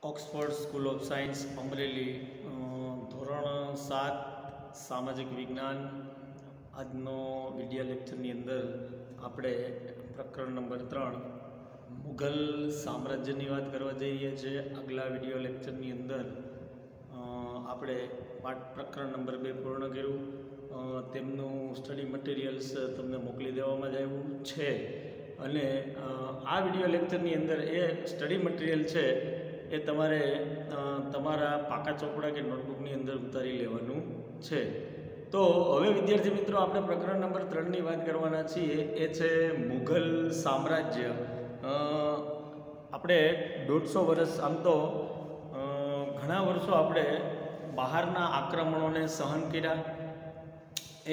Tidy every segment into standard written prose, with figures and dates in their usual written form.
Oxford school of science Amreli ધોરણ 7 સામાજિક વિજ્ઞાન આજનો વિડિયો લેક્ચરની અંદર આપણે પ્રકરણ નંબર 3 મુઘલ સામ્રાજ્યની વાત કરવા જઈ રહ્યા છીએ। આગલા વિડિયો લેક્ચરની અંદર આપણે પ્રકરણ નંબર 2 પૂર્ણ કર્યું। તેમનું સ્ટડી મટીરિયલ્સ તમને મોકલી દેવામાં જ આવ્યું છે અને આ વિડિયો લેક્ચરની અંદર એ સ્ટડી મટીરિયલ છે એ તમારે તમારા પાકા ચોપડા કે નોટબુકની અંદર ઉતારી લેવાનું છે। તો હવે વિદ્યાર્થી મિત્રો આપણે પ્રકરણ નંબર 3 ની વાત કરવાના છીએ। એ છે મુઘલ સામ્રાજ્ય। આપણે 150 વર્ષ આમ તો ઘણા વર્ષો આપણે બહારના આક્રમણોને સહન કર્યા।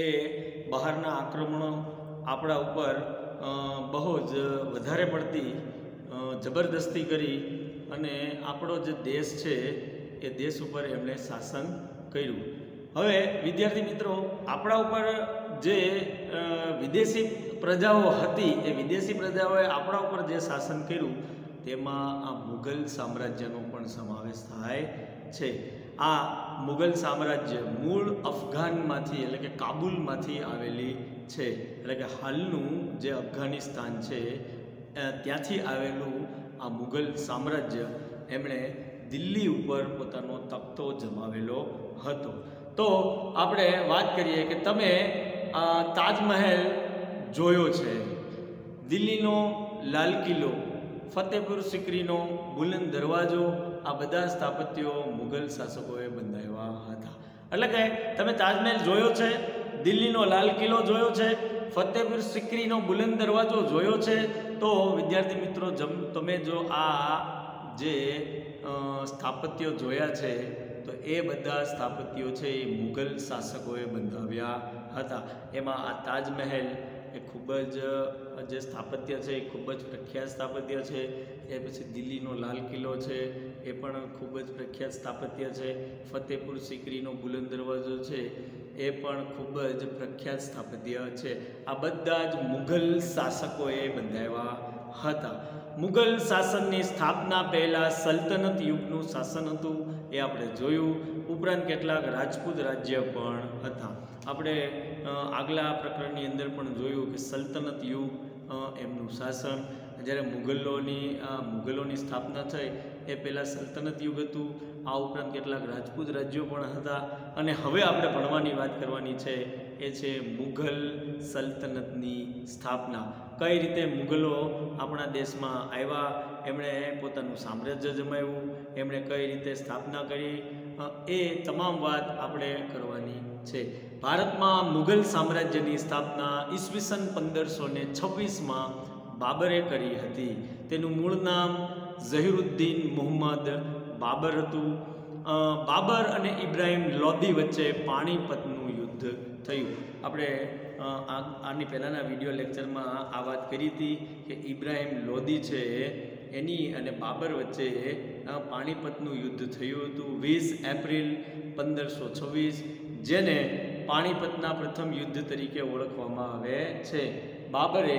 એ બહારના આક્રમણો આપણા ઉપર બહુ જ વધારે પડતી જબરદસ્તી કરી અને આપણો જે દેશ છે એ દેશ ઉપર એમણે શાસન કર્યું। હવે વિદ્યાર્થી મિત્રો આપણા ઉપર જે વિદેશી પ્રજાઓ હતી એ વિદેશી પ્રજાઓએ આપણા ઉપર જે શાસન કર્યું તેમાં આ મુઘલ સામ્રાજ્યનો પણ સમાવેશ થાય છે। આ મુઘલ સામ્રાજ્ય મૂળ અફઘાનમાંથી એટલે કે કાબુલમાંથી આવેલી છે, એટલે કે હાલનું જે અફઘાનિસ્તાન છે ત્યાંથી આવેલું આ મુઘલ સામ્રાજ્ય એમણે દિલ્હી ઉપર પોતાનો તખ્તો જમાવેલો હતો। તો આપણે વાત કરીએ કે તમે તાજમહેલ જોયો છે, દિલ્હીનો લાલ કિલ્લો, ફતેહપુર સિકરીનો બુલંદ દરવાજો, આ બધા સ્થાપત્યો મુઘલ શાસકોએ બંધાવ્યા હતા। એટલે કે તમે તાજમહેલ જોયો છે, દિલ્હીનો લાલ કિલ્લો જોયો છે, ફતેહપુર સિકરીનો બુલંદ દરવાજો જોયો છે। તો વિદ્યાર્થી મિત્રો તમે જો આ જે સ્થાપત્યો જોયા છે તો એ બધા સ્થાપત્યો છે એ મુઘલ શાસકોએ બંધાવ્યા હતા। એમાં આ તાજમહેલ એ ખૂબ જ જે સ્થાપત્ય છે એ ખૂબ જ પ્રખ્યાત સ્થાપત્ય છે। એ પછી દિલ્હીનો લાલ કિલ્લો છે એ પણ ખૂબ જ પ્રખ્યાત સ્થાપત્ય છે। ફતેહપુર સિકરીનો બુલંદ દરવાજો છે એ પણ ખૂબ જ પ્રખ્યાત સ્થાપત્ય છે। આ બધા જ મુઘલ શાસકોએ બંધાવ્યા હતા। મુઘલ શાસનની સ્થાપના પહેલાં સલ્તનત યુગનું શાસન હતું એ આપણે જોયું। ઉપરાંત કેટલાક રાજપૂત રાજ્ય પણ હતા। આપણે આગલા પ્રકરણની અંદર પણ જોયું કે સલ્તનત યુગ એમનું શાસન, જ્યારે મુઘલોની સ્થાપના થઈ એ પહેલાં સલ્તનત યુગ હતું। આ ઉપરાંત કેટલાક રાજપૂત રાજ્યો પણ હતા। અને હવે આપણે ભણવાની વાત કરવાની છે એ છે મુઘલ સલ્તનતની સ્થાપના। કઈ રીતે મુઘલો આપણા દેશમાં આવ્યા, એમણે પોતાનું સામ્રાજ્ય જમાવ્યું, એમણે કઈ રીતે સ્થાપના કરી, એ તમામ વાત આપણે કરવાની છે। ભારતમાં મુઘલ સામ્રાજ્યની સ્થાપના ઈસવીસન 1526માં બાબરે કરી હતી। તેનું મૂળ નામ ઝહીરુદ્દીન મુહમ્મદ બાબર હતું। બાબર અને ઇબ્રાહિમ લોદી વચ્ચે પાણીપતનું યુદ્ધ થયું। આપણે આની પહેલાંના વિડીયો લેક્ચરમાં આ વાત કરી હતી કે ઇબ્રાહિમ લોદી છે એની અને બાબર વચ્ચે પાણીપતનું યુદ્ધ થયું હતું 20 એપ્રિલ 1526, જેને પાણીપતના પ્રથમ યુદ્ધ તરીકે ઓળખવામાં આવે છે। બાબરે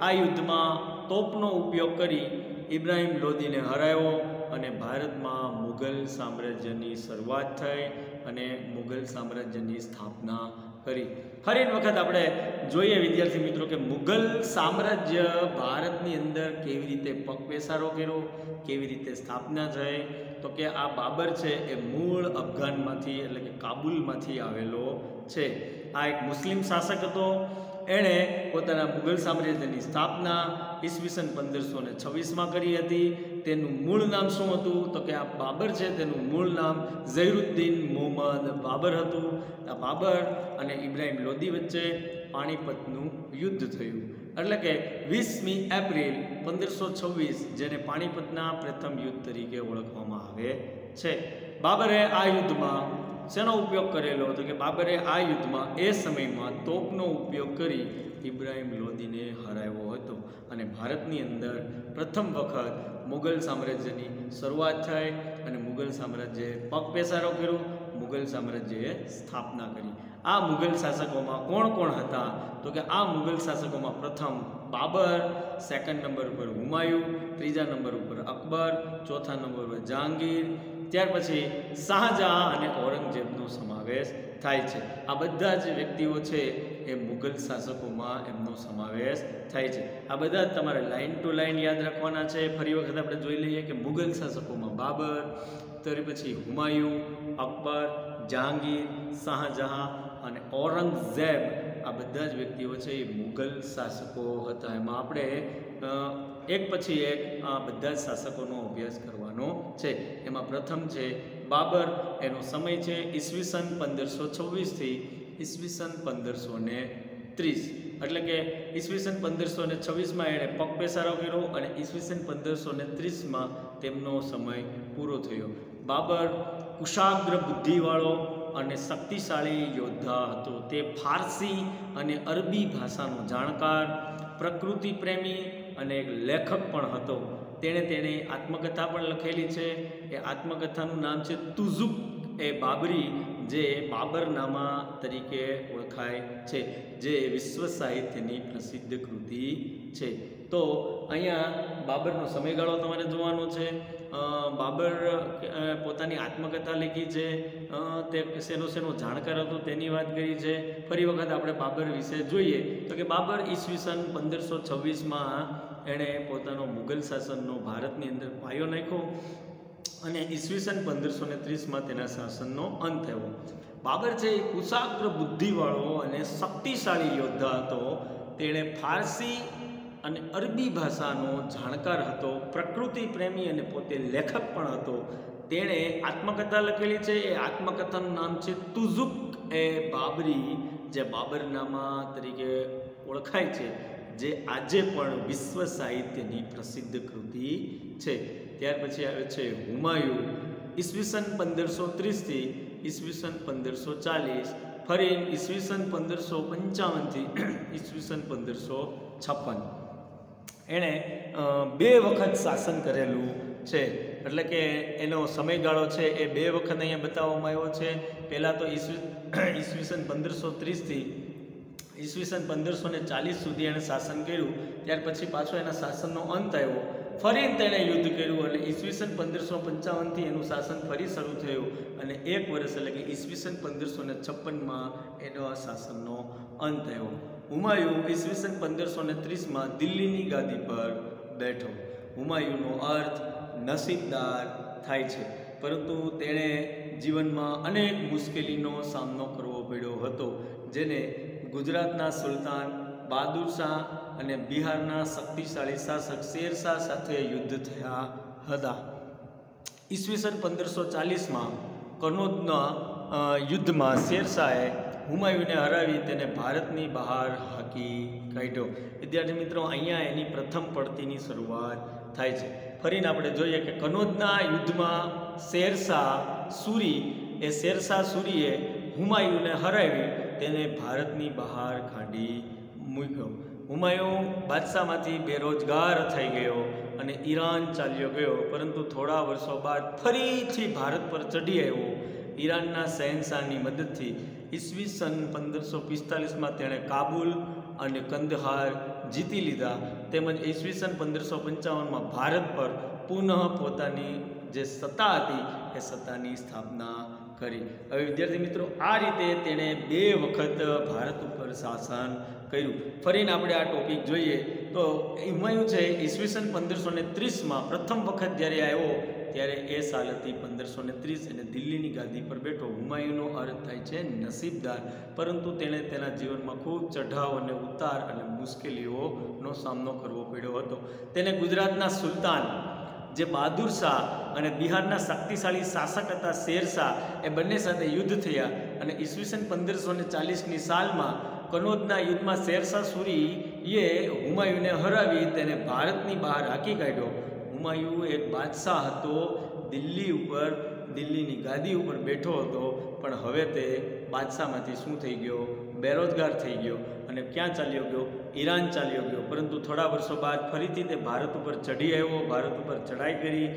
આ યુદ્ધમાં તોપનો ઉપયોગ કરી ઇબ્રાહિમ લોદીને હરાવ્યો અને ભારતમાં મુઘલ સામ્રાજ્યની શરૂઆત થઈ અને મુઘલ સામ્રાજ્યની સ્થાપના કરી। ફરી વખત આપણે જોઈએ વિદ્યાર્થી મિત્રો કે મુઘલ સામ્રાજ્ય ભારતની અંદર કેવી રીતે પગપેસારો કર્યો, કેવી રીતે સ્થાપના થઈ। તો કે આ બાબર છે એ મૂળ અફઘાનમાંથી એટલે કે કાબુલમાંથી આવેલો છે। આ એક મુસ્લિમ શાસક હતો। એણે પોતાના મુઘલ સામ્રાજ્યની સ્થાપના ઈસવીસન 1526માં કરી હતી। તેનું મૂળ નામ શું હતું? તો કે આ બાબર છે તેનું મૂળ નામ ઝહીરુદ્દીન મુહમ્મદ બાબર હતું। આ બાબર અને ઇબ્રાહિમ લોદી વચ્ચે પાણીપતનું યુદ્ધ થયું, એટલે કે 20મી એપ્રિલ 1526, જેને પાણીપતના પ્રથમ યુદ્ધ તરીકે ઓળખવામાં આવે છે। બાબરે આ યુદ્ધમાં શેનો ઉપયોગ કરેલો હતો કે બાબરે આ યુદ્ધમાં એ સમયમાં તોપનો ઉપયોગ કરી ઇબ્રાહિમ લોદીને હરાવ્યો હતો અને ભારતની અંદર પ્રથમ વખત મુઘલ સામ્રાજ્યની શરૂઆત થઈ અને મુઘલ સામ્રાજ્યએ પગપેસારો કર્યો, મુઘલ સામ્રાજ્યએ સ્થાપના કરી। આ મુઘલ શાસકોમાં કોણ કોણ હતા? તો કે આ મુઘલ શાસકોમાં પ્રથમ બાબર, સેકન્ડ નંબર ઉપર હુમાયુ, ત્રીજા નંબર ઉપર અકબર, ચોથા નંબર ઉપર જહાંગીર, ત્યાર પછી શાહજહાં અને ઔરંગઝેબનો સમાવેશ થાય છે. આ બધા જ વ્યક્તિઓ છે એ મુઘલ શાસકોમાં એમનો સમાવેશ થાય છે. આ બધા જ તમારે લાઇન ટુ લાઇન યાદ રાખવાના છે. ફરી વખત આપણે જોઈ લઈએ કે મુઘલ શાસકોમાં બાબર, ત્યાર પછી હુમાયુ, અકબર, જહાંગીર, શાહજહાં અને ઔરંગઝેબ, આ બધા જ વ્યક્તિઓ છે એ મુઘલ શાસકો હતા. એમાં આપણે એક પછી એક આ બધા જ શાસકોનો અભ્યાસ કરવાનો છે. એમાં પ્રથમ છે બાબર. એનો સમય છે ઈસવીસન 1526 થી ઈસવીસન 1530. એટલે કે ઈસવીસન 1526માં એણે પગ પેસારો કર્યો અને ઈસવીસન 1530માં તેમનો સમય પૂરો થયો. બાબર કુશાગ્ર બુદ્ધિવાળો અને શક્તિશાળી યોદ્ધા હતો. તે ફારસી અને અરબી ભાષાનો જાણકાર, પ્રકૃતિ પ્રેમી અને એક લેખક પણ હતો. તેણે આત્મકથા પણ લખેલી છે. એ આત્મકથાનું નામ છે તુઝુક એ બાબરી, જે બાબરનામા તરીકે ઓળખાય છે, જે વિશ્વ સાહિત્યની પ્રસિદ્ધ કૃતિ છે. તો અહીંયા બાબરનો સમયગાળો તમારે જોવાનો છે. બાબર પોતાની આત્મકથા લખી છે. તે શેનો જાણકાર હતો તેની વાત કરી છે. ફરી વખત આપણે બાબર વિશે જોઈએ તો કે બાબર ઈસવીસન 1526માં એણે પોતાનો મુઘલ શાસનનો ભારતની અંદર પાયો નાખ્યો અને ઈસવીસન 1530માં તેના શાસનનો અંત થયો. બાબર છે એ કુશાગ્ર બુદ્ધિવાળો અને શક્તિશાળી યોદ્ધા હતો. તેણે ફારસી અને અરબી ભાષાનો જાણકાર હતો, પ્રકૃતિ પ્રેમી અને પોતે લેખક પણ હતો. તેણે આત્મકથા લખેલી છે. એ આત્મકથાનું નામ છે તુઝુક એ બાબરી, જે બાબરનામા તરીકે ઓળખાય છે, જે આજે પણ વિશ્વ સાહિત્યની પ્રસિદ્ધ કૃતિ છે. ત્યાર પછી આવે છે હુમાયુ. ઈસવીસન 1530 થી ઈસવીસન 1540, ફરી ઈસવીસન 1555 થી ઈસવીસન 1556. એણે 2 વખત શાસન કરેલું છે. એટલે કે એનો સમયગાળો છે એ 2 વખત અહીંયા બતાવવામાં આવ્યો છે. પહેલાં તો ઈસવીસન 1530 થી ઈસવીસન 1540 સુધી એણે શાસન કર્યું. ત્યાર પછી પાછો એના શાસનનો અંત આવ્યો. ફરી તેણે યુદ્ધ કર્યું અને ઈસવીસન 1555થી એનું શાસન ફરી શરૂ થયું અને 1 વર્ષ એટલે કે ઈસવીસન 1556માં એનો શાસનનો અંત થયો. હુમાયુ ઈસવીસન 1530માં દિલ્હીની ગાદી પર બેઠો. હુમાયુનો અર્થ નસીબદાર થાય છે, પરંતુ તેણે જીવનમાં અનેક મુશ્કેલીનો સામનો કરવો પડ્યો હતો, જેને ગુજરાતના સુલતાન બહાદુર શાહ અને બિહારના શક્તિશાળી શાસક શેરશાહ સાથે યુદ્ધ થયા હતા. ઈસવીસન 1540માં કનૌજના યુદ્ધમાં શેરશાહે હુમાયુને હરાવી તેને ભારતની બહાર હાંકી કાઢ્યો. વિદ્યાર્થી મિત્રો, અહીંયા એની પ્રથમ પડતીની શરૂઆત થાય છે. ફરીને આપણે જોઈએ કે કનૌજના યુદ્ધમાં શેરશાહ સૂરીએ હુમાયુને હરાવી તેને ભારતની બહાર કાઢી મૂક્યો. હુમાયુ બાદશાહમાંથી બેરોજગાર થઈ ગયો અને ઈરાન ચાલ્યો ગયો, પરંતુ થોડા વર્ષો બાદ ફરીથી ભારત પર ચઢી આવ્યો. ઈરાનના શહેનશાહની મદદથી ઈસવીસન 1545માં તેણે કાબુલ અને કંદહાર જીતી લીધા, તેમજ ઈસવીસન 1555માં ભારત પર પુનઃ પોતાની જે સત્તા હતી એ સત્તાની સ્થાપના કરી. હવે વિદ્યાર્થી મિત્રો, આ રીતે તેણે 2 વખત ભારત ઉપર શાસન કર્યું. ફરીને આપણે આ ટોપિક જોઈએ તો હુમાયુ છે ઈસવીસન 1530માં પ્રથમ વખત જ્યારે આવ્યો ત્યારે એ સાલ હતી 1530 અને દિલ્હીની ગાદી પર બેઠો. હુમાયુનો અર્થ થાય છે નસીબદાર, પરંતુ તેણે તેના જીવનમાં ખૂબ ચઢાવ અને ઉતાર અને મુશ્કેલીઓનો સામનો કરવો પડ્યો હતો. તેને ગુજરાતના સુલતાન જે બહાદુર શાહ અને બિહારના શક્તિશાળી શાસક હતા શેરશાહ, એ બંને સાથે યુદ્ધ થયા અને ઈસવીસન 1540ની સાલમાં કનૌજના યુદ્ધમાં શેરશાહ સૂરીએ હુમાયુને હરાવી તેને ભારતની બહાર હાંકી કાઢ્યો. હુમાયુ એક બાદશાહ હતો, દિલ્હીની ગાદી ઉપર બેઠો હતો, પણ હવે તે બાદશાહમાંથી શું થઈ ગયો? બેરોજગાર થઈ ગયો અને ક્યાં ચાલ્યો ગયો? ઈરાન ચાલ્યો ગયો. પરંતુ થોડા વર્ષો બાદ ફરીથી તે ભારત ઉપર ચઢી આવ્યો, ભારત ઉપર ચઢાઈ કરી.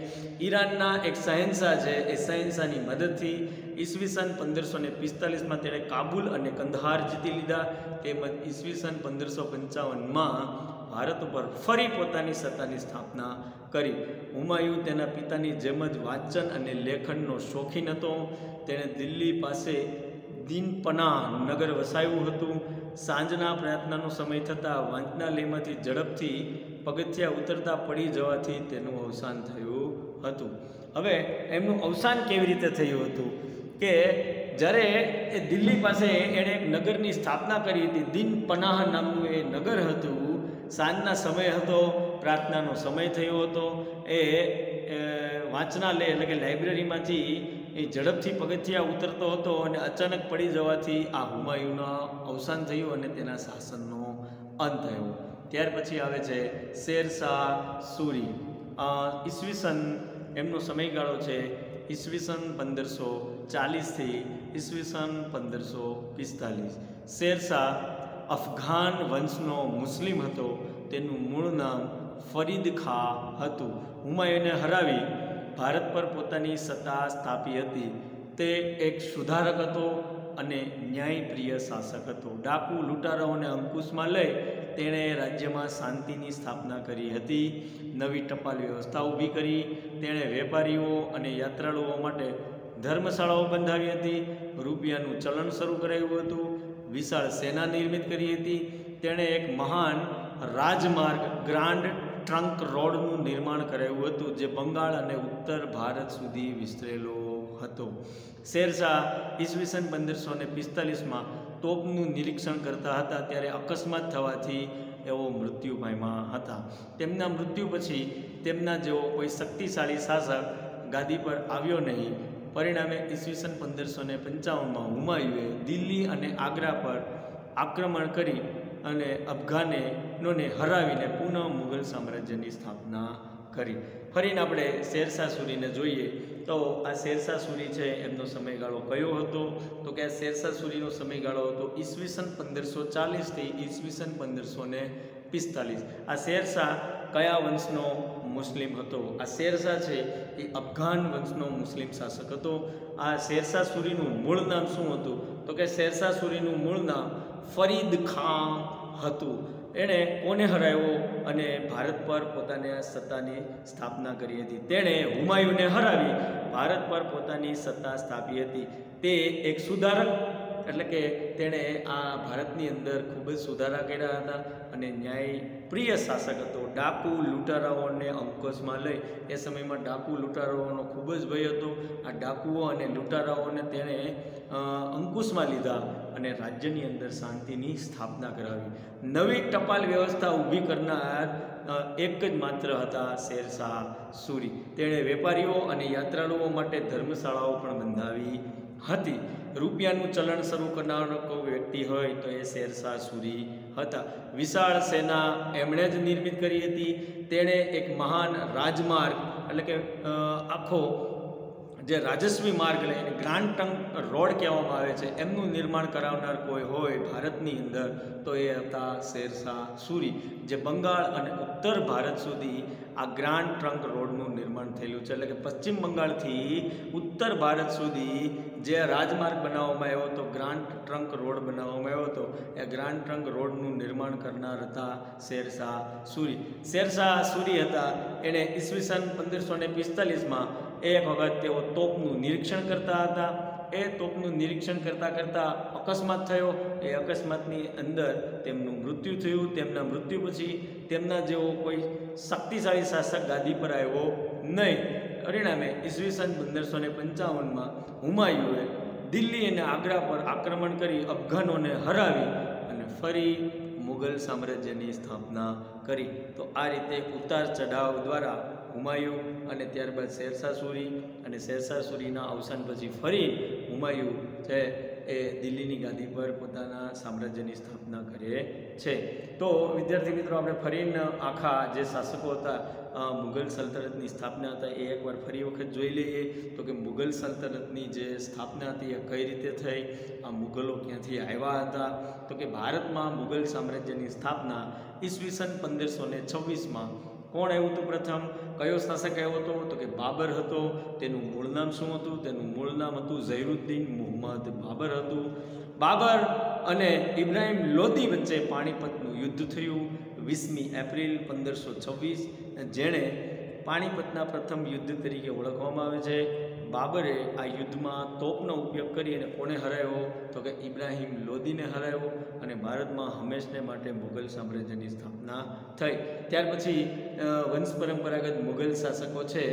ઈરાનના એક શહેનશાહ છે, એ શહેનશાહની મદદથી ઈસવીસન 1545માં તેણે કાબુલ અને કંદહાર જીતી લીધા. તેમજ ઈસવીસન 1555માં ભારત ઉપર ફરી પોતાની સત્તાની સ્થાપના કરી. હુમાયું તેના પિતાની જેમ જ વાંચન અને લેખનનો શોખીન હતો. તેણે દિલ્હી પાસે દીનપનાહ નગર વસાવ્યું હતું. સાંજના પ્રાર્થનાનો સમય થતાં વાંચનાલયમાંથી ઝડપથી પગથિયા ઉતરતા પડી જવાથી તેનું અવસાન થયું હતું. હવે એમનું અવસાન કેવી રીતે થયું હતું કે જ્યારે એ દિલ્હી પાસે એણે એક નગરની સ્થાપના કરી હતી. દીનપનાહ નામનું એ નગર હતું. સાંજના સમય હતો, પ્રાર્થનાનો સમય થયો હતો. એ વાંચનાલય એટલે કે લાઇબ્રેરીમાંથી એ ઝડપથી પગથિયા ઉતરતો હતો અને અચાનક પડી જવાથી આ હુમાયુના અવસાન થયું અને તેના શાસનનો અંત થયો. ત્યાર પછી આવે છે શેરશાહ સૂરી. ઈસવીસન એમનો સમયગાળો છે ઈસવીસન 1540થી ઈસવીસન 1545. શેરશાહ અફઘાન વંશનો મુસ્લિમ હતો. તેનું મૂળ નામ ફરીદ ખાં હતું. હુમાયુને હરાવી ભારત પર પોતાની સત્તા સ્થાપી હતી. તે એક સુધારક હતો અને ન્યાયપ્રિય શાસક હતો. ડાકુ લૂંટારાઓને અંકુશમાં લઈ તેણે રાજ્યમાં શાંતિની સ્થાપના કરી હતી. નવી ટપાલ વ્યવસ્થા ઊભી કરી. તેણે વેપારીઓ અને યાત્રાળુઓ માટે ધર્મશાળાઓ બંધાવી હતી. રૂપિયાનું ચલણ શરૂ કરાવ્યું હતું. વિશાળ સેના નિર્મિત કરી હતી. તેણે એક મહાન રાજમાર્ગ ગ્રાન્ડ ટ્રંક રોડનું નિર્માણ કરાવ્યું હતું, જે બંગાળ અને ઉત્તર ભારત સુધી વિસ્તરેલો હતો. શેરશાહ ઈસવીસન 1545માં તોપનું નિરીક્ષણ કરતા હતા ત્યારે અકસ્માત થવાથી એવો મૃત્યુ પામ્યા હતા. તેમના મૃત્યુ પછી તેમના જેવો કોઈ શક્તિશાળી શાસક ગાદી પર આવ્યો નહીં. પરિણામે ઈસવીસન 1555માં હુમાયુએ દિલ્હી અને આગ્રા પર આક્રમણ કરી અને અફઘાનોને હરાવીને પુનઃ મુઘલ સામ્રાજ્યની સ્થાપના કરી. ફરીને આપણે શેરશાહ સૂરીને જોઈએ તો આ શેરશાહ સૂરી છે એમનો સમયગાળો કયો હતો? તો કે આ શેરશાહ સૂરીનો સમયગાળો હતો ઈસવીસન 1540થી ઈસવીસન 1545. આ શેરશાહ કયા વંશનો મુસ્લિમ હતો? આ શેરશાહ છે એ અફઘાન વંશનો મુસ્લિમ શાસક હતો. આ શેરશાહ સૂરીનું મૂળ નામ શું હતું? તો કે શેરશાહ સૂરીનું મૂળ નામ ફરીદ ખાં હતું. એણે કોને હરાવ્યો અને ભારત પર પોતાની સત્તાની સ્થાપના કરી હતી? તેણે હુમાયુને હરાવી ભારત પર પોતાની સત્તા સ્થાપી હતી. તે એક સુધારક એટલે કે તેણે આ ભારતની અંદર ખૂબ જ સુધારા કર્યા હતા અને ન્યાયપ્રિય શાસક હતો. ડાકુ લૂંટારાઓને અંકુશમાં લઈ એ સમયમાં ડાકુ લૂંટારાઓનો ખૂબ જ ભય હતો. આ ડાકુઓ અને લૂંટારાઓને તેણે અંકુશમાં લીધા અને રાજ્યની અંદર શાંતિની સ્થાપના કરાવી. નવી ટપાલ વ્યવસ્થા ઊભી કરનાર એક જ માત્ર હતા શેરશાહ સૂરી. તેણે વેપારીઓ અને યાત્રાળુઓ માટે ધર્મશાળાઓ પણ બંધાવી હતી. રૂપિયાનું ચલણ શરૂ કરનાર કોઈ વ્યક્તિ હોય તો એ શેરશાહ સૂરી હતા. વિશાળ સેના એમણે જ નિર્મિત કરી હતી. તેણે એક મહાન રાજમાર્ગ એટલે કે આખો જે રાજસ્વી માર્ગ લઈને ગ્રાન્ડ ટ્રંક રોડ કહેવામાં આવે છે એમનું નિર્માણ કરાવનાર કોઈ હોય ભારતની અંદર તો એ હતા શેરશાહ સૂરી. જે બંગાળ અને ઉત્તર ભારત સુધી આ ગ્રાન્ડ ટ્રંક રોડનું નિર્માણ થયેલું છે. એટલે કે પશ્ચિમ બંગાળથી ઉત્તર ભારત સુધી જે રાજમાર્ગ બનાવવામાં આવ્યો હતો, ગ્રાન્ડ ટ્રંક રોડ બનાવવામાં આવ્યો હતો, એ ગ્રાન્ડ ટ્રંક રોડનું નિર્માણ કરનાર હતા શેરશાહ સૂરી. શેરશાહ સૂરી હતા એણે ઈસવીસન 1545માં એક વખત તેઓ તોપનું નિરીક્ષણ કરતા હતા. એ તોપનું નિરીક્ષણ કરતાં કરતાં અકસ્માત થયો. એ અકસ્માતની અંદર તેમનું મૃત્યુ થયું. તેમના મૃત્યુ પછી તેમના જેવો કોઈ શક્તિશાળી શાસક ગાદી પર આવ્યો નહીં. પરિણામે ઈસવીસન 1555માં હુમાયુએ દિલ્હી અને આગ્રા પર આક્રમણ કરી અફઘાનોને હરાવી અને ફરી મુઘલ સામ્રાજ્યની સ્થાપના કરી. તો આ રીતે ઉતાર ચઢાવ દ્વારા હુમાયુ અને ત્યારબાદ શેરશાહ સૂરી અને શેરશાહ સૂરીના અવસાન પછી ફરી હુમાયુ છે એ દિલ્હીની ગાદી પર પોતાના સામ્રાજ્યની સ્થાપના કરે છે. તો વિદ્યાર્થી મિત્રો, આપણે ફરીને આખા જે શાસકો હતા મુઘલ સલ્તનતની સ્થાપના હતા એ એકવાર ફરી વખત જોઈ લઈએ. તો કે મુઘલ સલ્તનતની જે સ્થાપના હતી એ કઈ રીતે થઈ, આ મુઘલો ક્યાંથી આવ્યા હતા. તો કે ભારતમાં મુઘલ સામ્રાજ્યની સ્થાપના ઈસવીસન 1526માં કોણ આવ્યું હતું પ્રથમ, કયો શાસક આવ્યો હતો, તો કે બાબર હતો. તેનું મૂળ નામ શું હતું, તેનું મૂળ નામ હતું ઝૈરુદ્દીન મુહમ્મદ બાબર હતું. બાબર અને ઇબ્રાહિમ લોદી વચ્ચે પાણીપતનું યુદ્ધ થયું 20મી એપ્રિલ 1526, જેણે પાણીપતના પ્રથમ યુદ્ધ તરીકે ઓળખવામાં આવે છે. બાબરે આ યુદ્ધમાં તોપનો ઉપયોગ કરી અને કોને હરાવ્યો, તો કે ઇબ્રાહિમ લોદીને હરાવ્યો અને ભારતમાં હંમેશને માટે મુઘલ સામ્રાજ્યની સ્થાપના થઈ. ત્યાર પછી વંશ પરંપરાગત મુઘલ શાસકો છે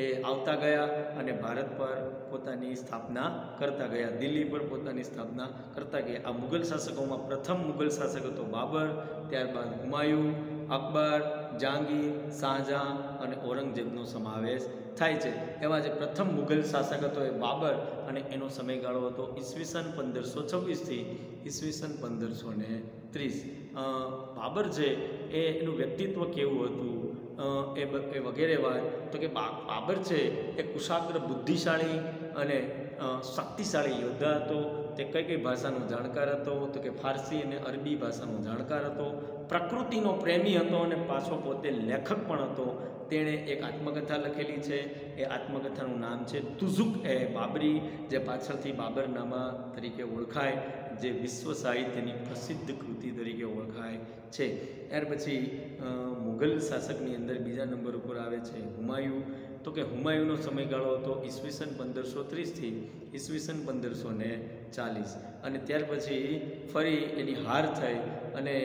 એ આવતા ગયા અને ભારત પર પોતાની સ્થાપના કરતા ગયા, દિલ્હી પર પોતાની સ્થાપના કરતા ગયા. આ મુઘલ શાસકોમાં પ્રથમ મુઘલ શાસક હતો બાબર, ત્યારબાદ હુમાયુન, અકબર, જહાંગીર, શાહજહાં અને ઔરંગઝેબનો સમાવેશ થાય છે. એમાં જે પ્રથમ મુઘલ શાસક હતો એ બાબર અને એનો સમયગાળો હતો ઈસવીસન 1526થી ઈસવીસન 1530. બાબર છે એનું વ્યક્તિત્વ કેવું હતું એ વગેરે વાત. તો કે બાબર છે એ કુશાગ્ર, બુદ્ધિશાળી અને શક્તિશાળી યોદ્ધા હતો. તે કઈ કઈ ભાષાનો જાણકાર હતો, તો કે ફારસી અને અરબી ભાષાનો જાણકાર હતો. પ્રકૃતિનો પ્રેમી હતો અને પાછો પોતે લેખક પણ હતો. તેણે એક આત્મકથા લખેલી છે, એ આત્મકથાનું નામ છે તુઝુક એ બાબરી, જે પાછળથી બાબરનામા તરીકે ઓળખાય, જે વિશ્વ સાહિત્યની પ્રસિદ્ધ કૃતિ તરીકે ઓળખાય છે. ત્યાર પછી મુઘલ શાસકની અંદર બીજા નંબર ઉપર આવે છે હુમાયુન. તો કે હુમાયુનો સમયગાળો હતો ઈસવીસન 1530થી ઈસવીસન 1540 અને ત્યાર પછી ફરી એની હાર થઈ અને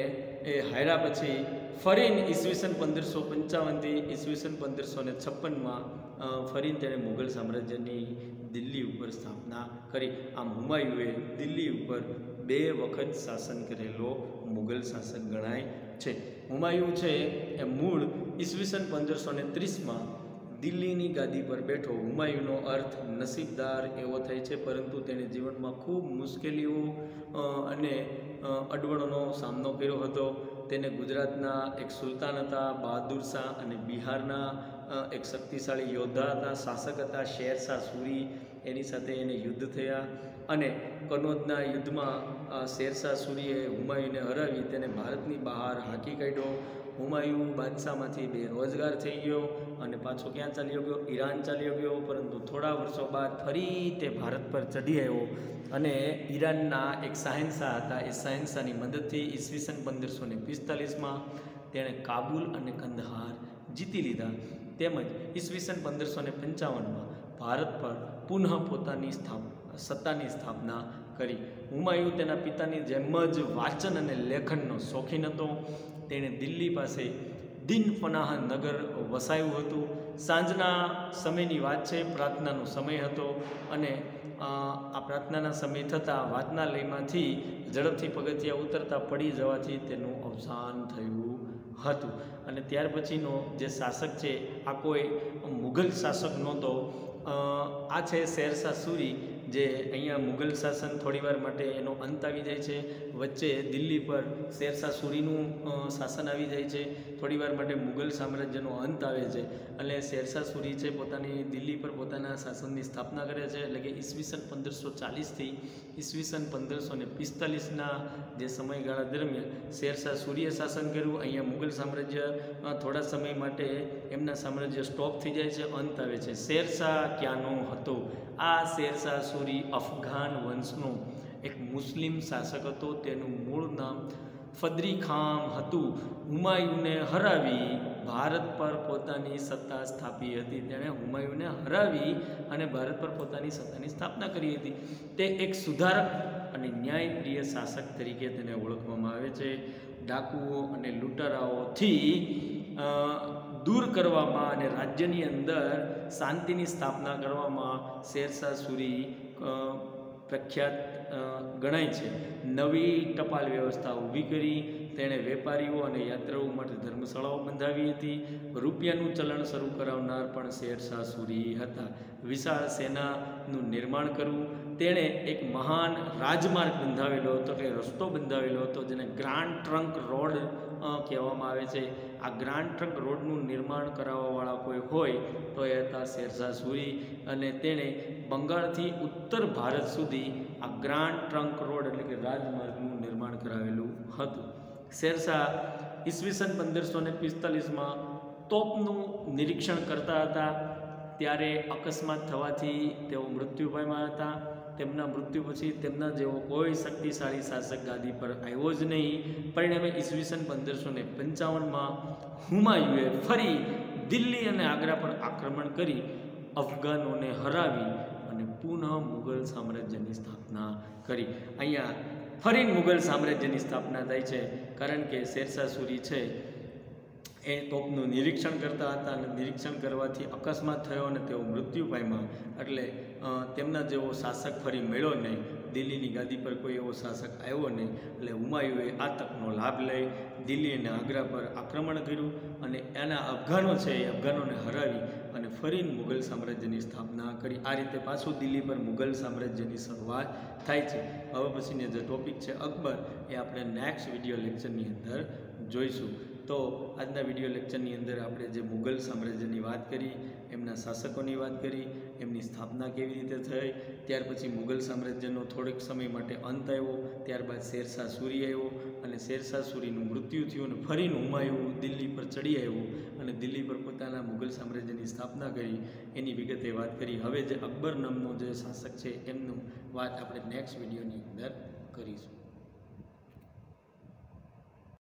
એ હાર્યા પછી ફરીને ઈસવીસન 1555થી ઈસવીસન 1556માં ફરીને તેણે મુઘલ સામ્રાજ્યની દિલ્હી ઉપર સ્થાપના કરી. આમ હુમાયુએ દિલ્હી ઉપર 2 વખત શાસન કરેલો મુઘલ શાસક ગણાય છે. હુમાયુન છે એ મૂળ ઈસવીસન 1530માં દિલ્હીની ગાદી પર બેઠો. હુમાયુનો અર્થ નસીબદાર એવો થાય છે, પરંતુ તેણે જીવનમાં ખૂબ મુશ્કેલીઓ અને અડવડોનો સામનો કર્યો હતો. તેને ગુજરાતના એક સુલતાન હતા બહાદુર શાહ અને બિહારના એક શક્તિશાળી યોદ્ધા હતા, શાસક હતા શેરશાહ સૂરી, એની સાથે એને યુદ્ધ થયા અને કનોજના યુદ્ધમાં શેરશાહ સૂરીએ હુમાયુને હરાવી તેને ભારતની બહાર હાંકી કાઢ્યો. હુમાયુન બાદશાહમાંથી બેરોજગાર થઈ ગયો અને પાછો ક્યાં ચાલ્યો ગયો, ઈરાન ચાલ્યો ગયો. પરંતુ થોડા વર્ષો બાદ ફરી તે ભારત પર ચઢી આવ્યો અને ઈરાનના એક શહેનશાહ હતા, એ શહેનશાહની મદદથી ઈસવીસન 1545માં તેણે કાબુલ અને કંદહાર જીતી લીધા. તેમજ ઈસવીસન 1555માં ભારત પર પુનઃ પોતાની સત્તાની સ્થાપના કરી. હુમાયુન તેના પિતાની જેમ જ વાંચન અને લેખનનો શોખીન હતો. તેણે દિલ્હી પાસે દિન પનાહ નગર વસાયું હતું. સાંજના સમયની વાત છે, પ્રાર્થનાનો સમય હતો અને આ પ્રાર્થનાના સમય થતાં વાચનાલયમાંથી ઝડપથી પગથિયા ઉતરતા પડી જવાથી તેનું અવસાન થયું હતું. અને ત્યાર પછીનો જે શાસક છે આ કોઈ મુઘલ શાસક નહોતો, આ છે શેરશાહ સૂરી, જે અહીંયા મુઘલ શાસન થોડીવાર માટે એનો અંત આવી જાય છે. વચ્ચે દિલ્હી પર શેરશાહ સૂરીનું શાસન આવી જાય છે, થોડીવાર માટે મુઘલ સામ્રાજ્યનો અંત આવે છે અને શેરશાહ સૂરી છે પોતાની દિલ્હી પર પોતાના શાસનની સ્થાપના કરે છે. એટલે કે ઈસવીસન 1540થી ઈસવીસન 1545ના જે સમયગાળા દરમિયાન શેરશાહ સૂરીએ શાસન કર્યું. અહીંયા મુઘલ સામ્રાજ્ય થોડા સમય માટે એમના સામ્રાજ્ય સ્ટોપ થઈ જાય છે, અંત આવે છે. શેરશાહ ક્યાંનો હતો? આ શેરશાહ સૂરી અફઘાન વંશનો એક મુસ્લિમ શાસક હતો. તેનું મૂળ નામ ફદરી ખાન હતું. હુમાયુને હરાવી ભારત પર પોતાની સત્તા સ્થાપી હતી. તેણે હુમાયુને હરાવી અને ભારત પર પોતાની સત્તાની સ્થાપના કરી હતી. તે એક સુધારક અને ન્યાયપ્રિય શાસક તરીકે તેને ઓળખવામાં આવે છે. ડાકુઓ અને લૂંટારાઓથી દૂર કરવામાં અને રાજ્યની અંદર શાંતિની સ્થાપના કરવામાં શેરશાહ સૂરી પ્રખ્યાત ગણાય છે. નવી ટપાલ વ્યવસ્થા ઊભી કરી. તેણે વેપારીઓ અને યાત્રાઓ માટે ધર્મશાળાઓ બંધાવી હતી. રૂપિયાનું ચલણ શરૂ કરાવનાર પણ શેરશાહ સૂરી હતા. વિશાળ સેનાનું નિર્માણ કરવું. તેણે એક મહાન રાજમાર્ગ બંધાવેલો હતો, કે રસ્તો બંધાવેલો હતો, જેને ગ્રાન્ડ ટ્રંક રોડ કહેવામાં આવે છે. આ ગ્રાન્ડ ટ્રંક રોડનું નિર્માણ કરાવવાવાળા કોઈ હોય તો એ હતા શેરશાહ સૂરી. અને તેણે બંગાળથી ઉત્તર ભારત સુધી આ ગ્રાન્ડ ટ્રંક રોડ એટલે કે રાજમાર્ગનું નિર્માણ કરાવેલું હતું. શેરશાહ ઈસવીસન 1545માં તોપનું નિરીક્ષણ કરતા હતા ત્યારે અકસ્માત થવાથી તેઓ મૃત્યુ પામ્યા હતા. તેમના મૃત્યુ પછી તેમના જેવો કોઈ શક્તિશાળી શાસક ગાદી પર આવ્યો જ નહીં. પરિણામે ઈસવીસન 1555માં હુમાયુએ ફરી દિલ્હી અને આગ્રા પર આક્રમણ કરી અફઘાનોને હરાવી અને પુનઃ મુઘલ સામ્રાજ્યની સ્થાપના કરી. અહીંયા ફરી મુઘલ સામ્રાજ્યની સ્થાપના થાય છે, કારણ કે શેરશાહ સૂરી છે એ તોપનું નિરીક્ષણ કરતા હતા અને નિરીક્ષણ કરવાથી અકસ્માત થયો અને તેઓ મૃત્યુ પામ્યા. એટલે તેમના જેવો શાસક ફરી મળ્યો નહીં. દિલ્હીની ગાદી પર કોઈ એવો શાસક આવ્યો નહીં. એટલે હુમાયુએ આ તકનો લાભ લઈ દિલ્હી અને આગ્રા પર આક્રમણ કર્યું અને એના અફઘાનો છે એ અફઘાનોને હરાવી અને ફરી મુઘલ સામ્રાજ્યની સ્થાપના કરી. આ રીતે પાછું દિલ્હી પર મુઘલ સામ્રાજ્યની શરૂઆત થાય છે. હવે પછીનો જે ટોપિક છે અકબર, એ આપણે નેક્સ્ટ વિડીયો લેક્ચરની અંદર જોઈશું. તો આજના વિડીયો લેક્ચરની અંદર આપણે જે મુઘલ સામ્રાજ્યની વાત કરી, એમના શાસકોની વાત કરી, એમની સ્થાપના કેવી રીતે થઈ, ત્યાર પછી મુઘલ સામ્રાજ્યનો થોડોક સમય માટે અંત આવ્યો, ત્યારબાદ શેરશાહ સૂરી આવ્યો અને શેરશાહ સૂરીનું મૃત્યુ થયું અને ફરીને હુમાયુ દિલ્હી પર ચડી આવ્યો અને દિલ્હી પર પોતાના મુઘલ સામ્રાજ્યની સ્થાપના કરી. એની વિગતે વાત કરી. હવે જે અકબર નામનો જે શાસક છે એમનું વાત આપણે નેક્સ્ટ વિડીયોની અંદર કરીશું.